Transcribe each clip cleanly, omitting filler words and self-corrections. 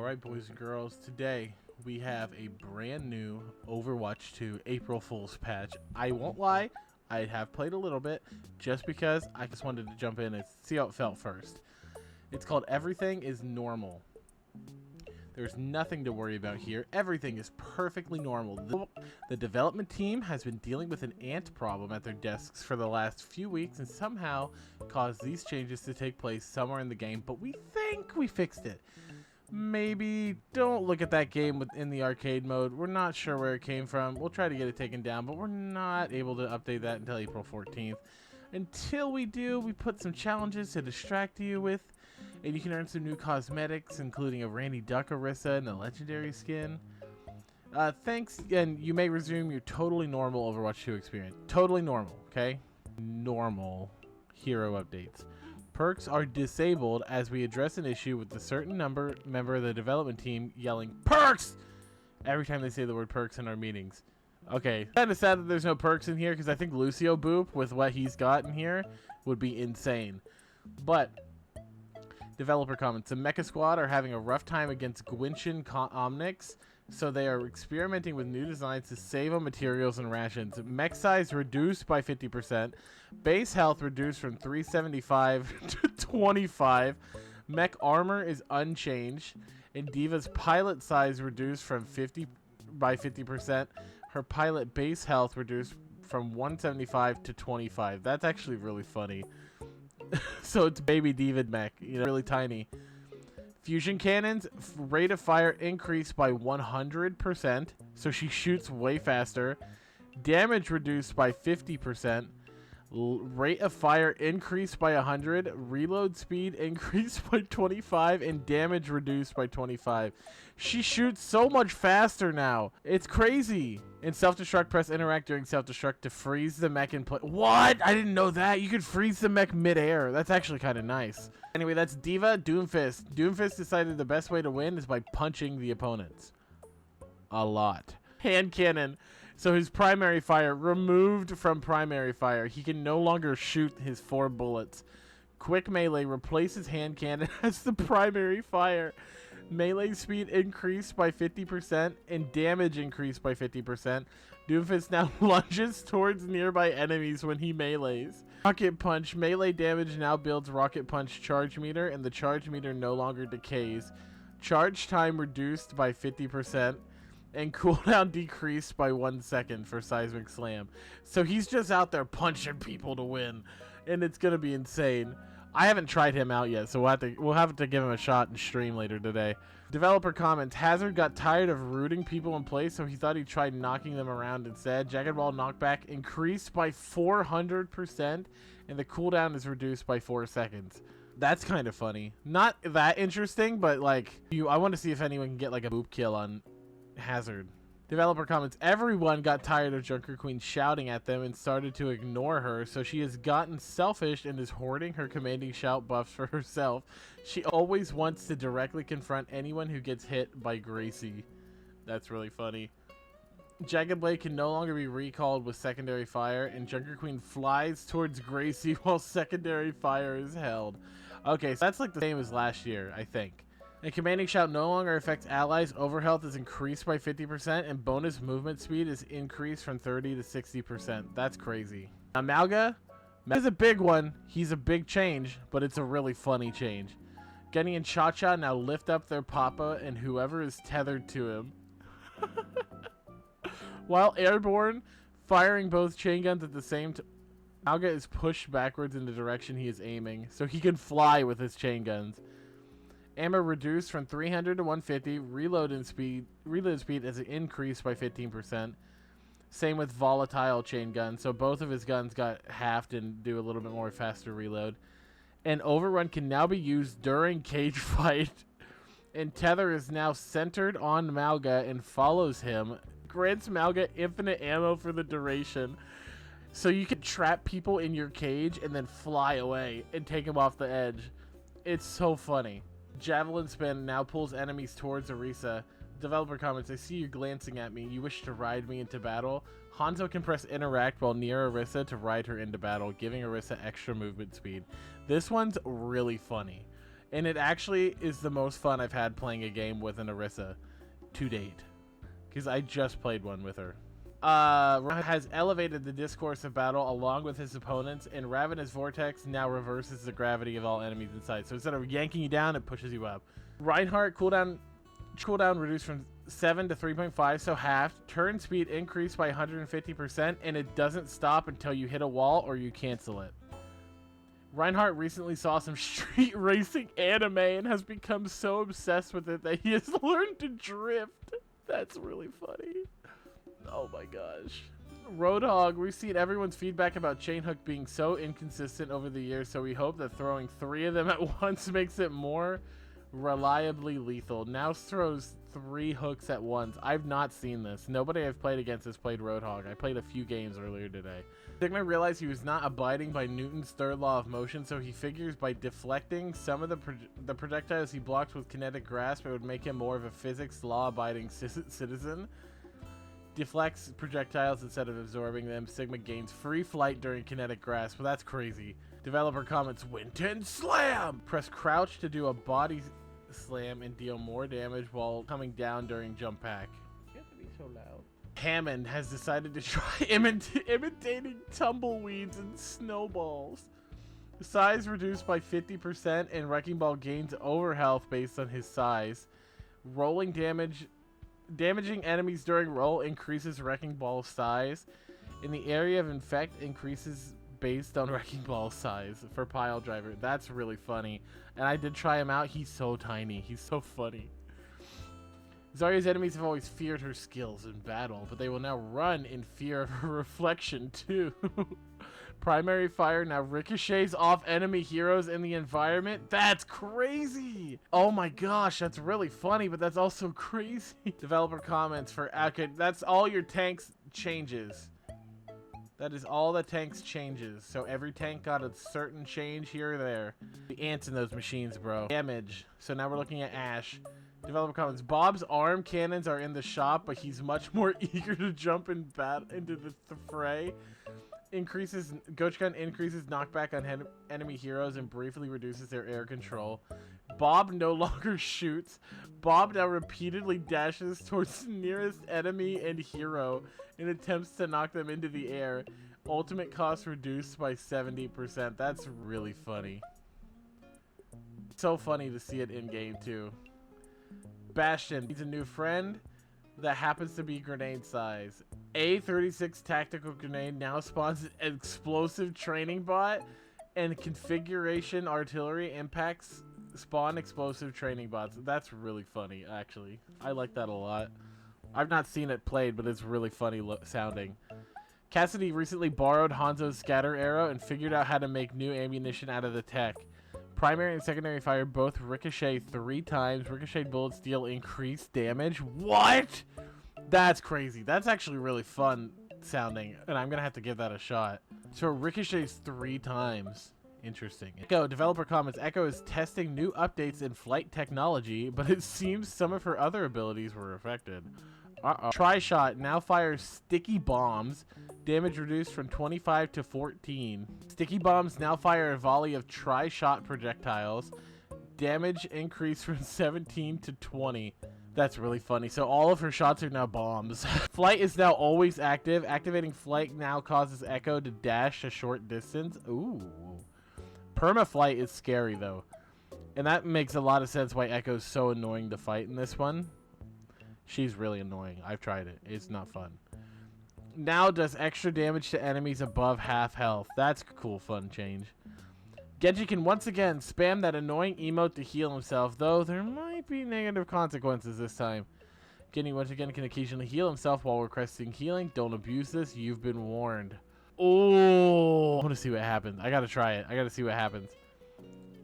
Alright, boys and girls, today we have a brand new Overwatch 2 April Fool's patch. I won't lie, I have played a little bit just because I just wanted to jump in and see how it felt first. It's called Everything is Normal. There's nothing to worry about here. Everything is perfectly normal. The development team has been dealing with an ant problem at their desks for the last few weeks and somehow caused these changes to take place somewhere in the game, but we think we fixed it. Maybe don't look at that game within the arcade mode. We're not sure where it came from. We'll try to get it taken down, but we're not able to update that until April 14th. Until we do, we put some challenges to distract you with, and you can earn some new cosmetics, including a Randy Duck Orisa and a legendary skin. Thanks, and you may resume your totally normal Overwatch 2 experience. Totally normal, okay? Normal hero updates. Perks are disabled as we address an issue with a certain member of the development team yelling "perks" every time they say the word perks in our meetings. Okay, kind of sad that there's no perks in here because I think Lucio Boop, with what he's got in here, would be insane. But developer comments: the Mecha Squad are having a rough time against Gwinshin Omnics, so they are experimenting with new designs to save on materials and rations. Mech size reduced by 50%. Base health reduced from 375 to 25. Mech armor is unchanged. And Diva's pilot size reduced from 50%. Her pilot base health reduced from 175 to 25. That's actually really funny. So it's baby Diva mech, really tiny. Fusion cannons rate of fire increased by 100%, so she shoots way faster. Damage reduced by 50%. Rate of fire increased by 100. Reload speed increased by 25, and damage reduced by 25. She shoots so much faster now. It's crazy. In self-destruct, press interact during self-destruct to freeze the mech in place. What? I didn't know that. You could freeze the mech mid-air. That's actually kind of nice. Anyway, that's Diva. Doomfist. Doomfist decided the best way to win is by punching the opponents. A lot. Hand cannon. So his primary fire removed from primary fire. He can no longer shoot his 4 bullets. Quick melee replaces hand cannon as the primary fire. Melee speed increased by 50% and damage increased by 50%. Doomfist now lunges towards nearby enemies when he melees. Rocket Punch. Melee damage now builds Rocket Punch charge meter, and the charge meter no longer decays. Charge time reduced by 50%. And cooldown decreased by 1 second for Seismic Slam. So he's just out there punching people to win. And it's going to be insane. I haven't tried him out yet, so we'll have to give him a shot and stream later today. Developer comments: Hazard got tired of rooting people in place, so he thought he'd try knocking them around instead. Jagged Ball knockback increased by 400%, and the cooldown is reduced by 4 seconds. That's kind of funny. Not that interesting, but like, I want to see if anyone can get like a boop kill on Hazard. Developer comments: everyone got tired of Junker Queen shouting at them and started to ignore her, so she has gotten selfish and is hoarding her commanding shout buffs for herself. She always wants to directly confront anyone who gets hit by Gracie. That's really funny. Jagged Blade can no longer be recalled with secondary fire, and Junker Queen flies towards Gracie while secondary fire is held. Okay, so that's like the same as last year, I think. And Commanding Shout no longer affects allies. Overhealth is increased by 50%, and bonus movement speed is increased from 30 to 60%. That's crazy. Now, Malga is a big one. He's a big change, but it's a really funny change. Genny and Cha-Cha now lift up their papa and whoever is tethered to him. While airborne, firing both chain guns at the same time, Malga is pushed backwards in the direction he is aiming, so he can fly with his chain guns. Ammo reduced from 300 to 150. Reload speed is increased by 15%. Same with volatile chain gun. So both of his guns got halved and do a little bit more faster reload. And overrun can now be used during cage fight. And tether is now centered on Malga and follows him. Grants Malga infinite ammo for the duration. So you can trap people in your cage and then fly away and take them off the edge. It's so funny. Javelin Spin now pulls enemies towards Orisa. Developer comments: I see you glancing at me. You wish to ride me into battle? Hanzo can press interact while near Orisa to ride her into battle, giving Orisa extra movement speed. This one's really funny. And it actually is the most fun I've had playing a game with an Orisa to date. Because I just played one with her. Has elevated the discourse of battle along with his opponents, and Ravenous Vortex now reverses the gravity of all enemies inside. So instead of yanking you down, it pushes you up. Reinhardt cooldown reduced from 7 to 3.5, so halved. Turn speed increased by 150%, and it doesn't stop until you hit a wall or you cancel it. Reinhardt recently saw some street racing anime and has become so obsessed with it that he has learned to drift. That's really funny. Oh my gosh. Roadhog, we've seen everyone's feedback about Chainhook being so inconsistent over the years, so we hope that throwing 3 of them at once makes it more reliably lethal. Now throws 3 hooks at once. I've not seen this. Nobody I've played against has played Roadhog. I played a few games earlier today. Sigma realized he was not abiding by Newton's third law of motion, so he figures by deflecting some of the projectiles he blocked with kinetic grasp, it would make him more of a physics law-abiding citizen. Deflects projectiles instead of absorbing them. Sigma gains free flight during kinetic grasp. Well, that's crazy. Developer comments, Winton Slam! Press crouch to do a body slam and deal more damage while coming down during jump pack. You have to be so loud. Hammond has decided to try imitating tumbleweeds and snowballs. Size reduced by 50%, and Wrecking Ball gains overhealth based on his size. Rolling damage. Damaging enemies during roll increases Wrecking Ball size. In the area of infect increases based on Wrecking Ball size for Pile Driver. That's really funny. And I did try him out. He's so tiny. He's so funny. Zarya's enemies have always feared her skills in battle, but they will now run in fear of her reflection too. Primary fire now ricochets off enemy heroes in the environment. That's crazy. Oh my gosh, that's really funny, but that's also crazy. Developer comments for okay, that's all your tanks changes. That is all the tanks changes. So every tank got a certain change here or there. The ants in those machines, bro. Damage. So now we're looking at Ash. Developer comments, Bob's arm cannons are in the shop, but he's much more eager to jump into the fray. Ghost Gun increases knockback on enemy heroes and briefly reduces their air control. Bob no longer shoots. Bob now repeatedly dashes towards the nearest enemy and hero and attempts to knock them into the air. Ultimate cost reduced by 70%. That's really funny. So funny to see it in game too. Bastion needs a new friend that happens to be grenade size. A36 tactical grenade now spawns an explosive training bot, and configuration artillery impacts spawn explosive training bots. That's really funny, actually. I like that a lot. I've not seen it played, but it's really funny sounding. Cassidy recently borrowed Hanzo's scatter arrow and figured out how to make new ammunition out of the tech. Primary and secondary fire both ricochet 3 times. Ricochet bullets deal increased damage. What? That's crazy. That's actually really fun sounding, and I'm gonna have to give that a shot. So it ricochets 3 times. Interesting. Echo, developer comments, Echo is testing new updates in flight technology, but it seems some of her other abilities were affected. Tri-Shot now fires sticky bombs. Damage reduced from 25 to 14. Sticky bombs now fire a volley of Tri-Shot projectiles. Damage increased from 17 to 20. That's really funny. So all of her shots are now bombs. Flight is now always active. Activating flight now causes Echo to dash a short distance. Ooh. Permaflight is scary though. And that makes a lot of sense why Echo's so annoying to fight in this one. She's really annoying. I've tried it. It's not fun. Now does extra damage to enemies above half health. That's a cool, fun change. Genji can once again spam that annoying emote to heal himself, though there might be negative consequences this time. Genji once again can occasionally heal himself while requesting healing. Don't abuse this. You've been warned. Oh, I want to see what happens. I gotta try it. I gotta see what happens.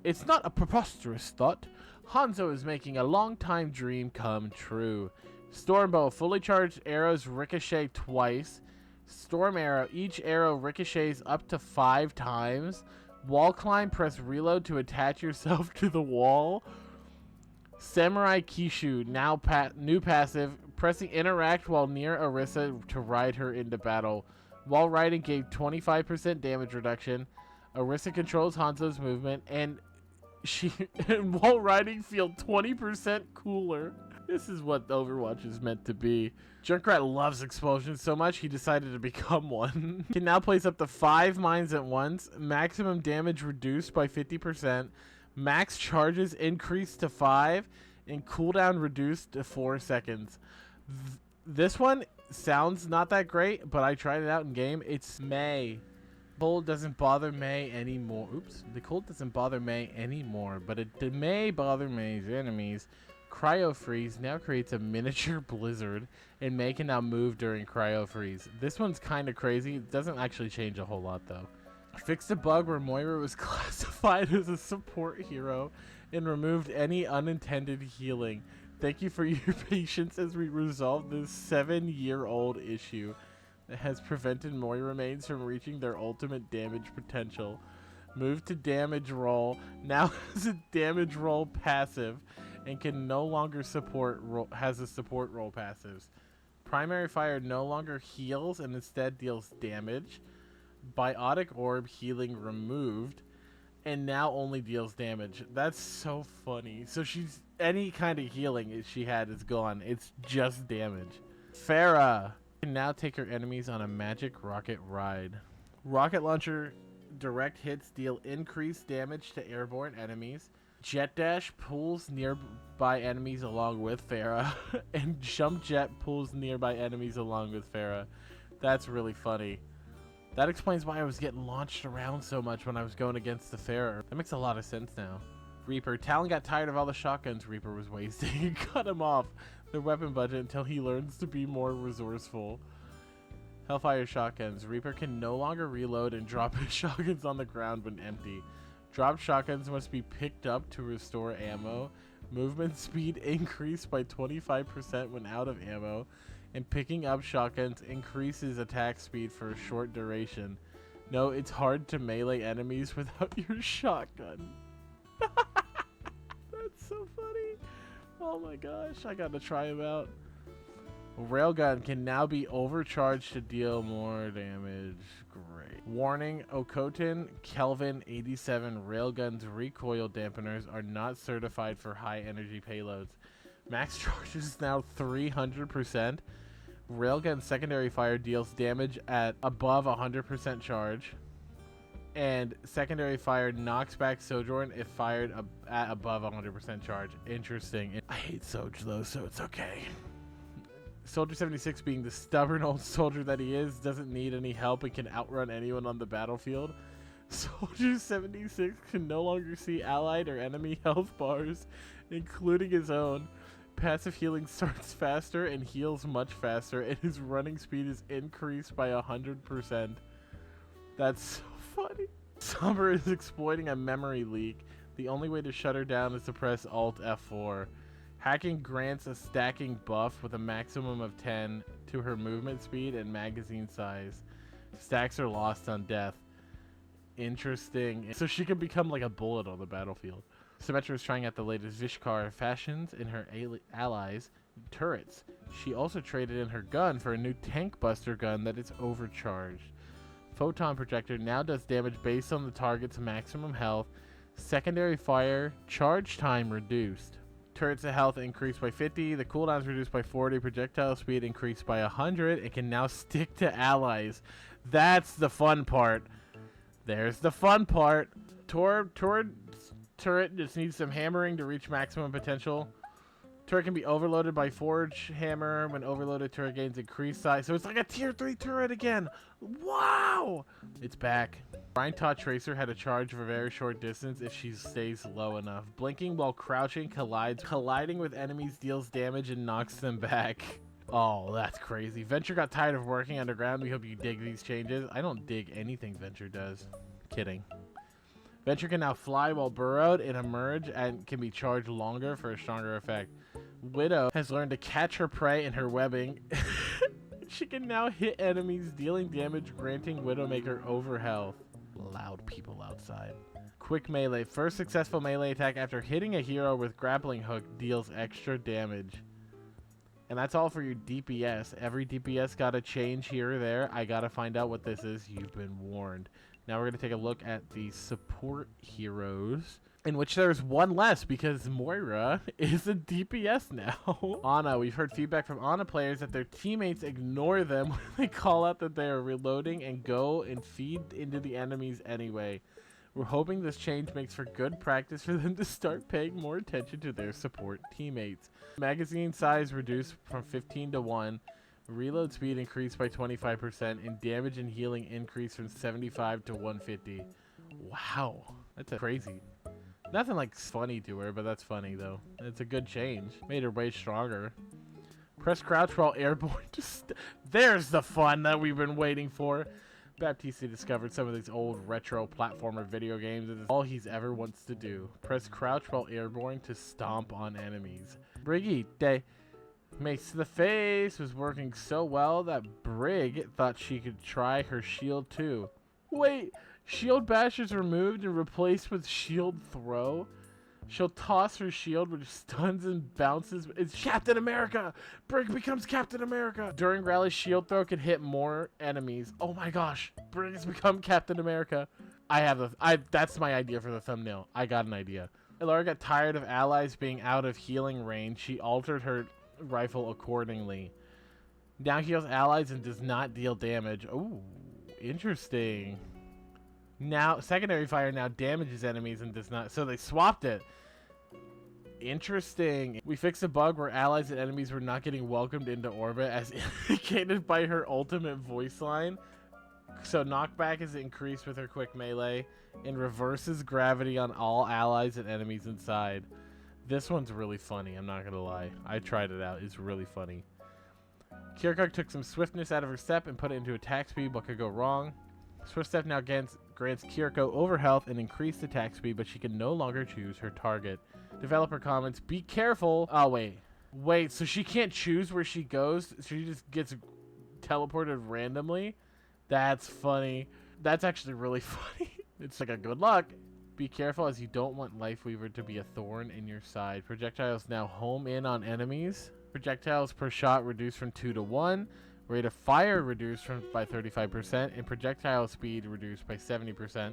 It's not a preposterous thought. Hanzo is making a long-time dream come true. Stormbow, fully charged arrows ricochet twice. Storm arrow, each arrow ricochets up to 5 times. Wall climb, press reload to attach yourself to the wall. Samurai Kishu, now new passive. Pressing interact while near Orisa to ride her into battle. While riding gave 25% damage reduction. Orisa controls Hanzo's movement and and while riding feel 20% cooler. This is what Overwatch is meant to be. Junkrat loves explosions so much he decided to become one. Can now place up to 5 mines at once. Maximum damage reduced by 50%. Max charges increased to 5. And cooldown reduced to 4 seconds. This one sounds not that great, but I tried it out in game. It's May. Cold doesn't bother May anymore. Oops. The cold doesn't bother May anymore, but it may bother May's enemies. Cryo Freeze now creates a miniature blizzard, and May can now move during Cryo Freeze. This one's kind of crazy. It doesn't actually change a whole lot, though. Fixed a bug where Moira was classified as a support hero and removed any unintended healing. Thank you for your patience as we resolve this 7-year-old issue that has prevented Moira mains from reaching their ultimate damage potential. Move to damage roll. Now has a damage roll passive and can no longer support has a support roll passives. Primary fire no longer heals and instead deals damage. Biotic orb healing removed and now only deals damage. That's so funny. So she's any kind of healing she had is gone. It's just damage. Farah can now take her enemies on a magic rocket ride. Rocket launcher direct hits deal increased damage to airborne enemies. Jet dash pulls nearby enemies along with Farah, and jump jet pulls nearby enemies along with Farah. That's really funny. That explains why I was getting launched around so much when I was going against the Farah. That makes a lot of sense now. Reaper. Talon got tired of all the shotguns Reaper was wasting and cut him off their weapon budget until he learns to be more resourceful. Hellfire shotguns. Reaper can no longer reload and drop his shotguns on the ground when empty. Dropped shotguns must be picked up to restore ammo. Movement speed increased by 25% when out of ammo. And picking up shotguns increases attack speed for a short duration. No, it's hard to melee enemies without your shotgun. That's so funny. Oh my gosh, I gotta try him out. Railgun can now be overcharged to deal more damage. Great. Warning, Okotin Kelvin 87 Railgun's recoil dampeners are not certified for high energy payloads. Max charge is now 300%. Railgun secondary fire deals damage at above 100% charge. And secondary fire knocks back Sojourn if fired at above 100% charge. Interesting. I hate Soj though, so it's okay. Soldier 76, being the stubborn old soldier that he is, doesn't need any help and can outrun anyone on the battlefield. Soldier 76 can no longer see allied or enemy health bars, including his own. Passive healing starts faster and heals much faster, and his running speed is increased by 100%. That's so funny. Summer is exploiting a memory leak. The only way to shut her down is to press Alt F4. Hacking grants a stacking buff with a maximum of 10 to her movement speed and magazine size. Stacks are lost on death. Interesting. So she can become like a bullet on the battlefield. Symmetra is trying out the latest Vishkar fashions in her allies' turrets. She also traded in her gun for a new tank buster gun that is overcharged. Photon projector now does damage based on the target's maximum health. Secondary fire charge time reduced. Turrets' health increased by 50. The cooldown is reduced by 40. Projectile speed increased by 100. It can now stick to allies. That's the fun part. There's the fun part. Turret just needs some hammering to reach maximum potential. Turret can be overloaded by Forge Hammer. When overloaded, turret gains increased size. So it's like a tier 3 turret again. Wow! It's back. Brian taught Tracer how to charge for a very short distance if she stays low enough. Blinking while crouching colliding with enemies deals damage and knocks them back. Oh, that's crazy. Venture got tired of working underground. We hope you dig these changes. I don't dig anything Venture does. Kidding. Venture can now fly while burrowed and emerge and can be charged longer for a stronger effect. Widow has learned to catch her prey in her webbing. She can now hit enemies, dealing damage, granting Widowmaker over health. Loud people outside. Quick melee. First successful melee attack after hitting a hero with grappling hook deals extra damage. And that's all for your DPS. Every DPS got a change here or there. I gotta find out what this is. You've been warned. Now we're going to take a look at the support heroes, in which there's one less because Moira is a DPS now. Ana, we've heard feedback from Ana players that their teammates ignore them when they call out that they are reloading and go and feed into the enemies anyway. We're hoping this change makes for good practice for them to start paying more attention to their support teammates. Magazine size reduced from 15 to 1. Reload speed increased by 25%, and damage and healing increased from 75 to 150. Wow, that's crazy. Nothing like funny to her, but that's funny though. It's a good change. Made her way stronger. Press crouch while airborne. There's the fun that we've been waiting for. Baptiste discovered some of these old retro platformer video games, and it's all he's ever wants to do. Press crouch while airborne to stomp on enemies. Brigitte Mace to the face was working so well that Brig thought she could try her shield too. Wait, shield bash is removed and replaced with shield throw? She'll toss her shield, which stuns and bounces. It's Captain America! Brig becomes Captain America! During rally, shield throw can hit more enemies. Oh my gosh, Brig has become Captain America. That's my idea for the thumbnail. I got an idea. Laura got tired of allies being out of healing range. She altered her rifle accordingly. Now heals allies and does not deal damage. Oh, interesting. Now, secondary fire now damages enemies and does not. So they swapped it. Interesting. We fixed a bug where allies and enemies were not getting welcomed into orbit as indicated by her ultimate voice line. So knockback is increased with her quick melee and reverses gravity on all allies and enemies inside. This one's really funny, I'm not going to lie. I tried it out. It's really funny. Kirkuk took some swiftness out of her step and put it into attack speed. What could go wrong? Swift Step now grants Kiriko overhealth and increased attack speed, but she can no longer choose her target. Developer comments, be careful. Oh, wait, so she can't choose where she goes? She just gets teleported randomly? That's funny. That's actually really funny. It's like a good luck. Be careful as you don't want Lifeweaver to be a thorn in your side. Projectiles now home in on enemies. Projectiles per shot reduced from 2 to 1. Rate of fire reduced by 35%, and projectile speed reduced by 70%.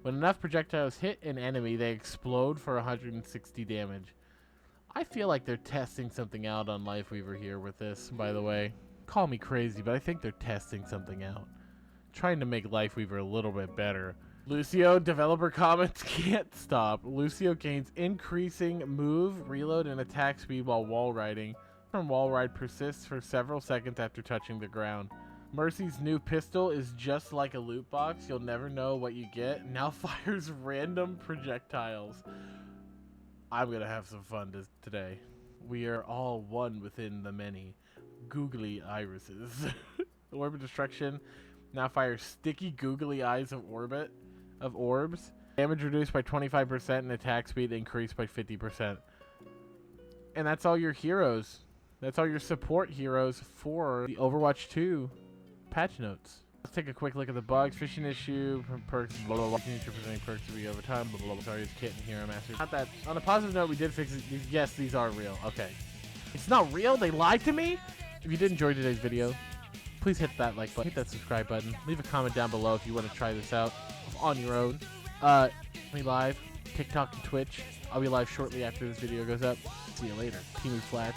When enough projectiles hit an enemy, they explode for 160 damage. I feel like they're testing something out on Lifeweaver here with this, by the way. Call me crazy, but I think they're testing something out. Trying to make Lifeweaver a little bit better. Lucio, developer comments can't stop. Lucio gains increasing move, reload, and attack speed while wall riding. From wall ride persists for several seconds after touching the ground. Mercy's new pistol is just like a loot box. You'll never know what you get. Now fires random projectiles. I'm gonna have some fun today. We are all one within the many. Googly irises. Orbit destruction now fires sticky googly eyes of orbs. Damage reduced by 25% and attack speed increased by 50%. And that's all your heroes. That's all your support heroes for the Overwatch 2 patch notes. Let's take a quick look at the bugs. Fishing issue, perks, blah, blah, blah. Presenting perks to be over time, blah, blah, blah. Sorry, it's Kit and Hero Master. Not that. On a positive note, we did fix it. Yes, these are real. Okay. It's not real? They lied to me? If you did enjoy today's video, please hit that like button, hit that subscribe button. Leave a comment down below if you want to try this out on your own. Me live, TikTok and Twitch. I'll be live shortly after this video goes up. See you later. Temu Flash.